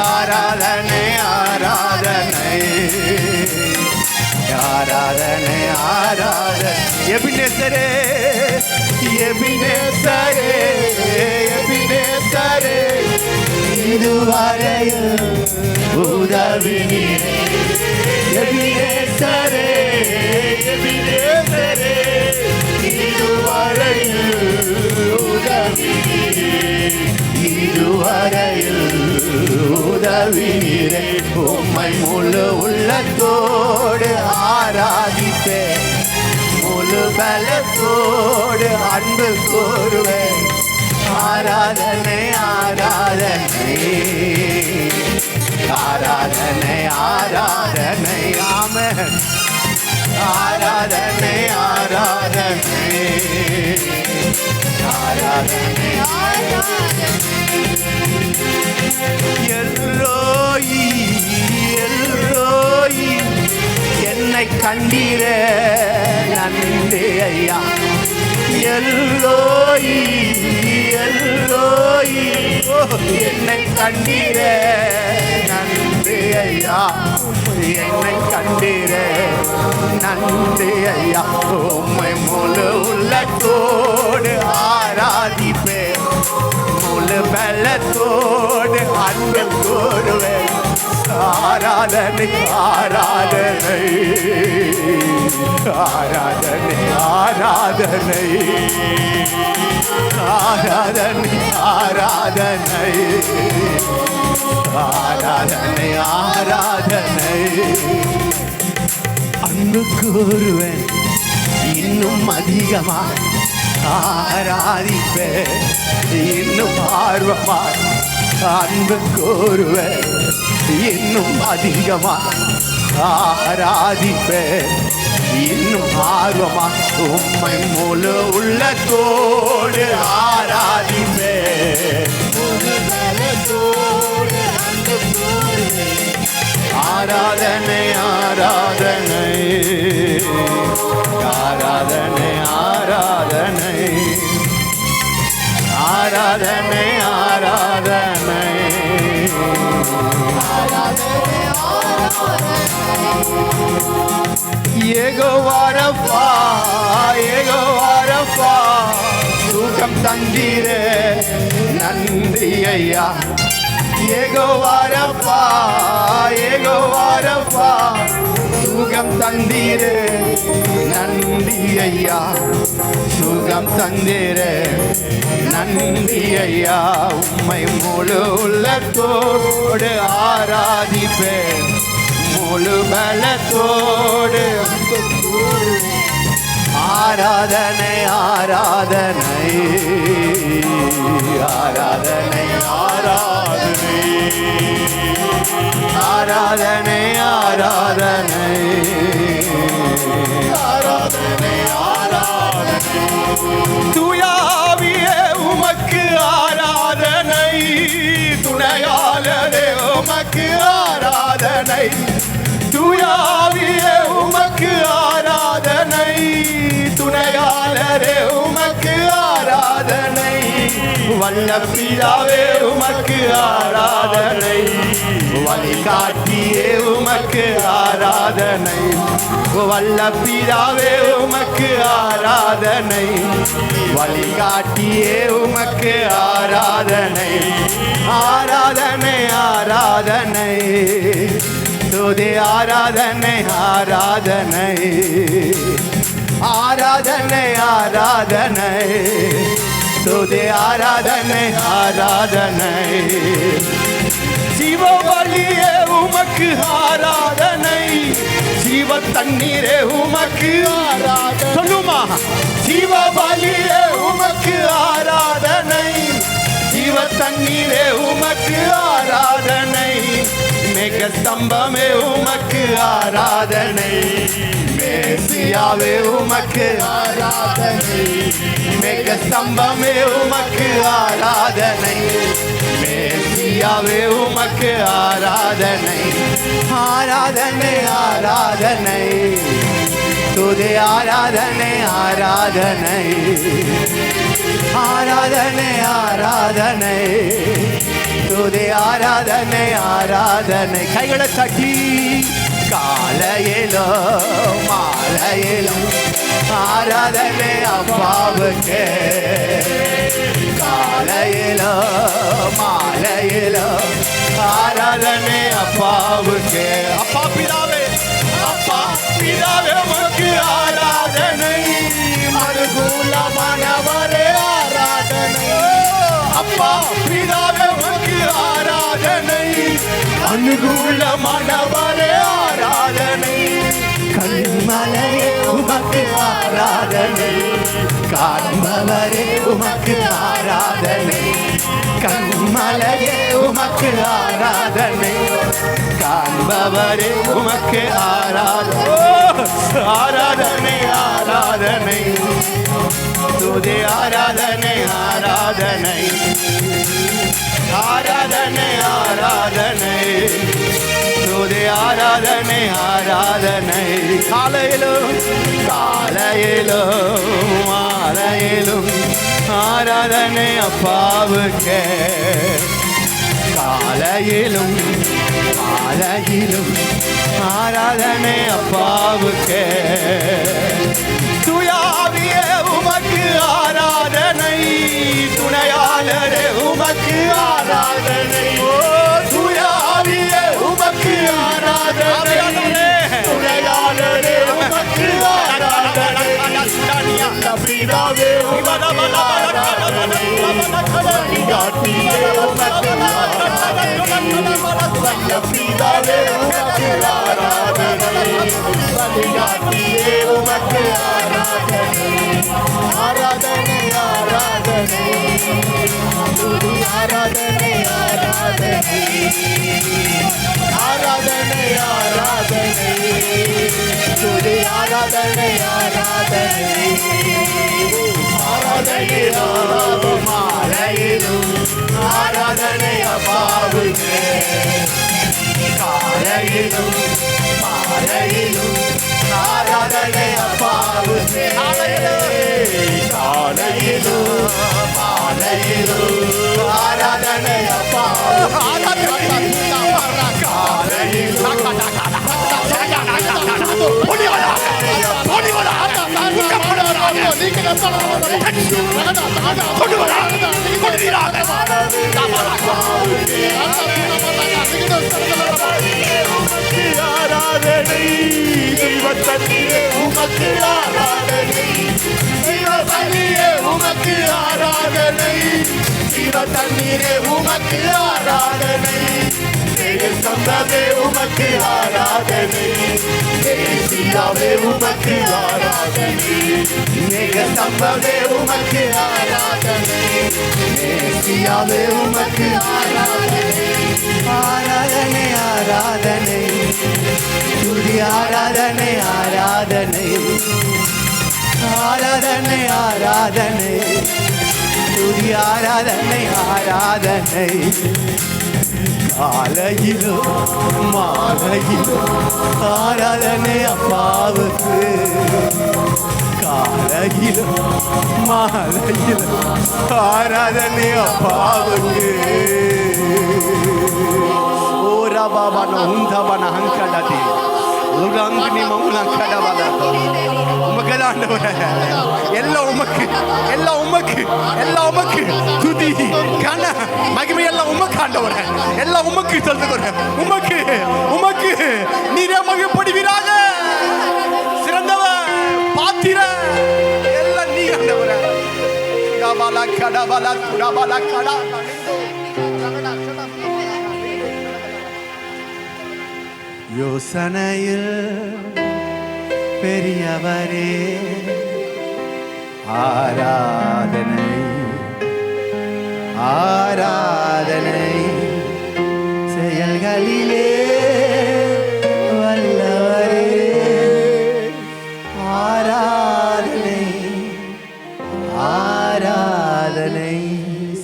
ஆராதனை ஆராதனை ஆராதனை ஆராதனை. எபினேசரே எபினேசரே எபினேசரே இதுவரையில் உதவினீரே. எபினேசரே எபினேசரே இதுவரையில் உதவினீரே இதுவரையில் உதவினீரே. உம்மை முழு உள்ளத்தோடு ஆராதிப்பேன் முழு பலத்தோடு அன்பு கூறுவேன். ஆராதனை ஆராதனை ஆராதனை ஆராதனை. ஆமென். ஆராதனை ஆராதனை ஆராதனை எல்லோயி எல்லோயி என்னை கண்டீரே நன்றி ஐயா. எல்லோயி எல்லோயி என்னை கண்டீரே நன்றி ஐயா. என்னை கண்டீரே நன்றி ஐயா. உம்மை முழு உள்ளத்தோடு ஆராதிப்பேன் முழு பலத்தோடு அன்பு கூறுவேன். ஆராதனை ஆராதனை ஆராதனை ஆராதனை ஆராதனை ஆராதனை ஆராதனை ஆராதனை. அன்பு கூறுவேன் இன்னும் அதிகமா ஆராதிப்பேன் இன்னும் ஆர்வமா அன்பு கூறுவேன் இன்னும் அதிகமா ஆராதிப்பேன் இன்னும் ஆர்வமா உம்மை முழு உள்ளத்தோடு ஆராதிப்பேன் முழு பலத்தோடு அன்பு கூறுவேன். ஆராதனை ஆராதனை ஆராதனை ஆராதனை ஆராதனை ஆராதனை யெகோவா ரப்பா யெகோவா ரப்பா சுகம் தந்தீரே நன்றி ஐயா. யெகோவா ரப்பா யெகோவா ரப்பா சுகம் தந்தீரே நன்றி ஐயா. சுகம் தந்தீரே நன்றி ஐயா. உம்மை முழு உள்ளத்தோடு ஆராதிப்பேன் முழு பலத்தோடு ஆராதனை ஆராதனை ஆராதனை ஆராதனை ஆராதனை ஆராதனை ஆராதனை ஆராதனை. தூய ஆவியே உமக்கு துணையாளரே உமக்கு ஆராதனை, தூயாவியே உமக்கு ஆராதனை, துணையாளரே உமக்கு ஆராதனை, வல்ல பிதாவே உமக்கு ஆராதனை, வழிகாட்டியே உமக்கு ஆராதனை, வல்ல பிதாவே உமக்கு ஆராதனை, வழிகாட்டியே உமக்கு ஆராதனை, ஆராதனை ஆராதனை, துதி ஆராதனை ஆராதனை, ஆராதனை ஆராதனை, துதி ஆராதனை ஆராதனை, ஜீவ வழியே உமக்கு ஆராதனை, ஜீவ தண்ணீரே உமக்கு ஆராதனை, சொல்லுமா, ஜீவ வழியே உமக்கு ஆராதனை, ஜீவ தண்ணீரே உமக்கு ஆராதனை, மேக ஸ்தம்பமே உமக்கு ஆராதனை, மேசியாவே உமக்கு ஆராதனை, மேக ஸ்தம்பமே உமக்கு ஆராதனை, மேசியாவே உமக்கு ஆராதனை, ஆராதனை ஆராதனை, துதி ஆராதனை ஆராதனை, ஆராதனை ஆராதனை, துதி ஆராதனை ஆராதனை, கைகளை தட்டி காலையிலோ மாலையிலோ ஆராதனை அப்பாவுக்கு, காலையிலோ மாலையிலோ ஆராதனை அப்பாவுக்கு, அப்பா பிதாவே, அப்பா பிதாவே உமக்கு ஆராதனை, மறுகூலமானவரே ஆராதனை, அப்பா பிதாவே உமக்கு ஆராதனை, அனுகூலமானவரே ஆராதனை, கண்மலையே உமக்கு ஆராதனை, காண்பவரே உமக்கு ஆராதனை, கண்மலையே உமக்கு ஆராதனை, காண்பவரே உமக்கு ஆராதனை, ஆராதனை ஆராதனை, துதி ஆராதனை ஆராதனை, ஆராதனை ஆராதனை, துதி ஆராதனை ஆராதனை, காலையிலும் காலையிலும் மாலையிலும் ஆராதனை அப்பாவுக்கு, காலையிலும் மாலையிலும் ஆராதனை அப்பாவுக்கு, துயாவியே உமக்கு ஆராதனை, துணையாளரே உமக்கு ஆராதனை, துயாவியே உமக்கு ஆராதனை, துணையாளரே உமக்கு ஆராதனை, பிதாவே உமக்கு ஆராதனை, வழிகாட்டியே உமக்கு ஆராதனை, பிதாவே உமக்கு ஆராதனை, வழிகாட்டியே உமக்கு ஆராதனை, ஆராதனை ஆராதனை, துதி ஆராதனை ஆராதனை, ஆராதனை ஆராதனை, துதி ஆராதனை ஆராதனை, ஆராதனையிலும் மாலையிலும் ஆராதனை அப்பாவுக்கு, காலையிலும் மாலையிலும் ஆராதனை அப்பாவுக்கு, காலையிலும் மாலையிலும் ஆராதனை அப்பாவுக்கு, ஆராதனை, ஜீவத்தண்ணீரே உமக்கு ஆராதனை, ஜீவத்தண்ணீரே உமக்கு ஆராதனை, ஜீவத்தண்ணீரே உமக்கு ஆராதனை, சந்தவே உமக்கு ஆராதனை, தேசியாவே உமக்கு ஆராதனை, சம்பவே உமக்கு ஆராதனை, தேசியாவே உமக்கு ஆராதனை, ஆராதனை ஆராதனை, துதி ஆராதனை ஆராதனை, ஆராதனை ஆராதனை, துதி ஆராதனை ஆராதனை காலையிலும் மாலையிலும் ஆராதனை அப்பாவுக்கு காலையிலும் மாலையிலும் ஆராதனை அப்பாவுக்கு ஓரா பாபா நுந்தபன ஹங்கடடி உலங்கனி மௌலங்கடவல உமக்கு ஆண்டவரே எல்லாம் உமக்கு எல்லாம் உமக்கு எல்லாம் உமக்கு துதி கன மகிமை எல்லாம் உமக்கு ஆண்டவரே எல்லாம் உமக்கு சொல்லுகிறேன் உமக்கு உமக்கு நீரே மகிமைப்படுவீராக சிறந்தவர் பாத்திர எல்லாம் நீ ஆண்டவரே கபால கடபால குடபால கடா யோசனையில் பெரியவரே ஆராதனை ஆராதனை செயல்களிலே வல்லவரே ஆராதனை ஆராதனை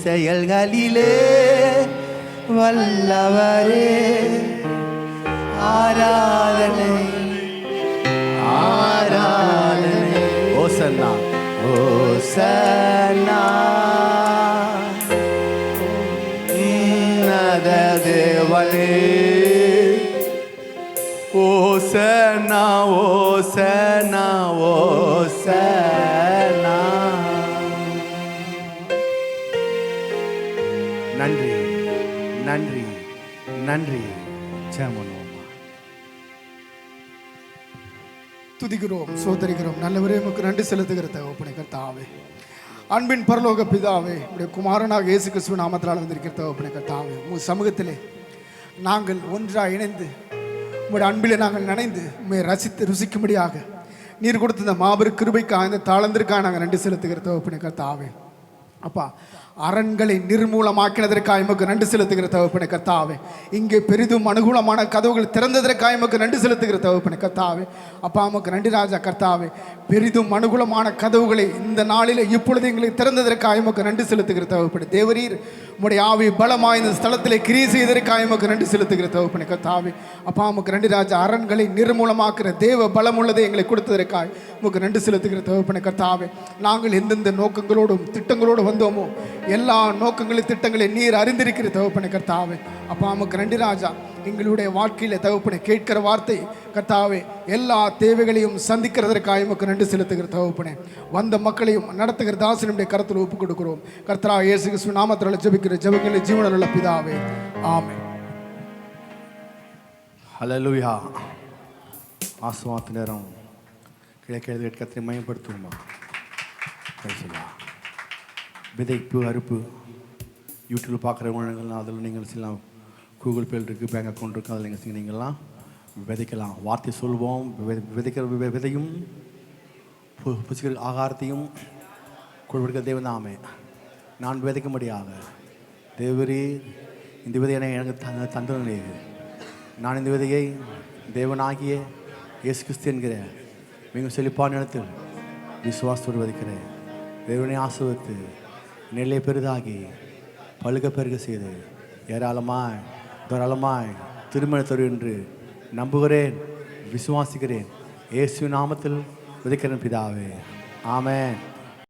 செயல்களிலே வல்லவரே ஆராதனை ஆராதனை ஓசன்னா ஓசன்னா உன்னத தேவனே ஓசன்னா ஓசன்னா ஓசன்னா நன்றி நன்றி நன்றி ஜெபம் துதிக்கிறோம் சோதரிக்கிறோம் நல்லவரே உமக்கு நன்றி செலுத்துகிற தகப்பனே கர்த்தாவே அன்பின் பரலோக பிதாவே உடைய குமாரனாக இயேசு கிறிஸ்துவின் நாமத்தினால் வந்திருக்கிற தகப்பனே கர்த்தாவே உங்கள் சமூகத்திலே நாங்கள் ஒன்றாக இணைந்து உங்களுடைய அன்பிலே நாங்கள் நினைந்து உண்மை ரசித்து ருசிக்கும்படியாக நீர் கொடுத்த இந்த மாபெரும் கிருபைக்காக இந்த தாளந்திற்காக நாங்கள் நன்றி செலுத்துகிற தகப்பனே கர்த்தாவே அப்பா அரண்களை நிர்மூலமாக்கினதற்காக எமக்கு நன்றி செலுத்துகிற தகப்பனே கர்த்தாவே இங்கே பெரிதும் அனுகூலமான கதவுகள் திறந்ததற்காக எமக்கு நன்றி செலுத்துகிற தகப்பனே கர்த்தாவே அப்பா எமக்கு நன்றி ராஜா கர்த்தாவே பெரிதும் அனுகூலமான கதவுகளை இந்த நாளில் இப்பொழுது எங்களுக்கு திறந்ததற்காக எமக்கு நன்றி செலுத்துகிற தகப்பனே தேவரீர் உம்முடைய ஆவி பலமாய் இந்த ஸ்தலத்தில் கிரியை செய்ததற்காக எமக்கு நன்றி செலுத்துகிற தகப்பனே கர்த்தாவே அப்பா எமக்கு நன்றி ராஜா அரண்களை நிர்மூலமாக்குற தேவ பலம் உள்ளதை எங்களை கொடுத்ததற்காக எமக்கு நன்றி செலுத்துகிற தகப்பனே கர்த்தாவே நாங்கள் எந்தெந்த நோக்கங்களோடும் திட்டங்களோடு வந்தோமோ எல்லா நோக்கங்களின் திட்டங்களை நீர் அறிந்திருக்கிற தகப்பனே கர்த்தாவே அப்பா நமக்கு நன்றி ராஜா எங்களுடைய வாழ்க்கையில் தகப்பனே கேட்கிற வார்த்தை கர்த்தாவே எல்லா தேவைகளையும் சந்திக்கிறதற்காக நமக்கு நன்றி செலுத்துகிற தகப்பனே வந்த மக்களையும் நடத்துகிற தாசனுடைய கருத்தில் ஒப்புக் கொடுக்கிறோம் கர்த்தரா இயேசு கிறிஸ்து நாமத்தில் ஜெபிக்கிற ஜெபங்களை ஜீவனுள்ள பிதாவே ஆமென். ஹல்லேலூயா. ஆசீர்வாத நேரம் கிழக்கு கர்த்தரை மகிமைப்படுத்துவோமா? விதைப்பு அறுப்பு யூடியூப்பில் பார்க்குறவங்க அதில் நீங்கள் செய்யலாம். கூகுள் பேல் இருக்குது, பேங்க் அக்கௌண்ட் இருக்குது, அதில் நீங்கள் நீங்கள்லாம் விதைக்கலாம். வார்த்தை சொல்வோம். விதைக்கிற விதையும் புசிக்கிற ஆகாரத்தையும் கொடுக்கிற தேவன் தாமே. நான் விதைக்க முடியாது. தேவரே இந்த விதையை எனக்கு தந்தனே. நான் இந்த விதையை தேவனாகிய இயேசு கிறிஸ்து என்கிற மிகவும் செழிப்பான இடத்தில் விசுவாசத்தோடு விதைக்கிறேன். தேவனை ஆசீர்வதித்து நெல்லை பெரிதாகி பழுக பெருக செய்து ஏராளமாய் தாராளமாய் திருமண தரும் என்று நம்புகிறேன், விசுவாசிக்கிறேன். இயேசுவின் நாமத்தில் விதைக்கிறேன் பிதாவே. ஆமென்.